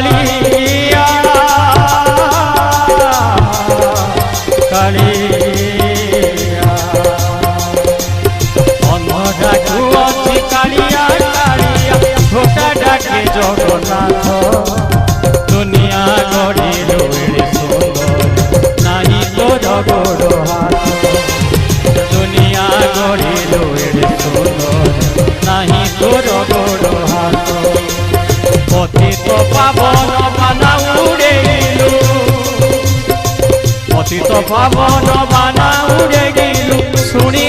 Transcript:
কালিয়া কালিয়া অন্য ডাকু অছি কালিয়া কালিয়া ছোটা ডাকে জগন্নাথ দুনিয়া গড়িল এড়ে সুন্দর নাহি তোর গোড় হাত দুনিয়া গড়িল এড়ে সুন্দর নাহি তোর গোড় হাত পতিত পাবন বানা উড়ে গেল পতিত পাবন বানা উড়ে গেল শুনি